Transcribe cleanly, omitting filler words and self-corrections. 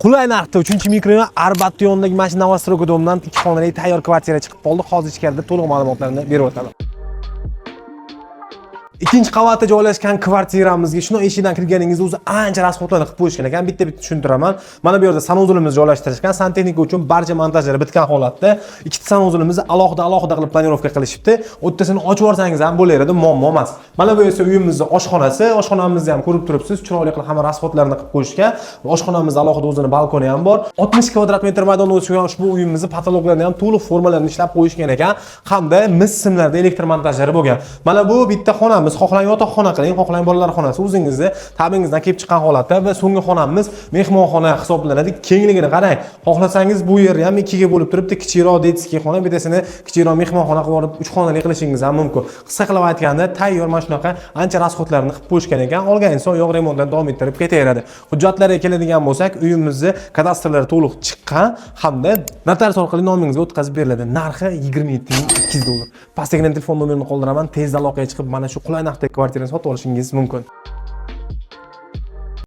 Qulay narxda 3-mikrorayon Arbat yonidagi mashina Novostroy domidan 2 xonali tayyor kvartira chiqib qoldi. Hozir ichkarida to'liq ma'lumotlarni berib o'taman. Ikkinchi qavatda joylashgan kvartiramizga shuni eshigidan kirganingizda o'zi ancha rasxodlarni qilib qo'yishgan ekan. Bitta-bitta tushuntiraman. Mana bu yerda sanuzulimiz joylashtirishgan. Santexnika uchun barcha montajlar bitgan holatda. Ikkita sanuzulimizni alohida qilib planirovka qilishibdi. O'ttasini ochib yorsangiz ham bo'laveradi, muammo emas. Mana bu esa uyimizning oshxonasi. Oshxonamizni ham ko'rib turibsiz. Chiroyli qilib hamma rasxodlarni qilib qo'yishgan. Oshxonamizda alohida o'zining balkoni ham bor. 60 kvadrat metr maydonda o'tgan ushbu uyimizni patologlarini ham to'liq formalarni ishlab qo'yishgan ekan. Hamda mis simlarda elektr montajlari bo'lgan. Mana bu bitta xona. Xohlang yotoqxona qiling, xohlang bolalar xonasi o'zingizni tabingizdan kelib chiqqan holatda va so'nggi xonamiz mehmonxona hisoblanadi. Kengligini qarang. Xohlasangiz bu yerni ham ikkiga bo'lib turibdi. Kichikroq detskiy xona, bittasini kichikroq mehmonxona qilib olib 3 xonali qilishingiz ham mumkin. Qisqa qilib aytganda, tayyor mana shunaqa ancha rasxodlarni qilib qo'yishgan ekan. Olgan inson yo'q remontdan davom ettirib ketaveradi. Hujjatlarga keladigan bo'lsak, uyimizni kadastrlari to'liq chiqqan hamda notarius orqali nomingizga o'tkazib beriladi. Narxi 27.200 dollar. Pastdagi telefon nomerini qoldiraman. Tezda aloqaga chiqib mana shu qulay narxdagi kvartirani sotib olishingiz mumkin.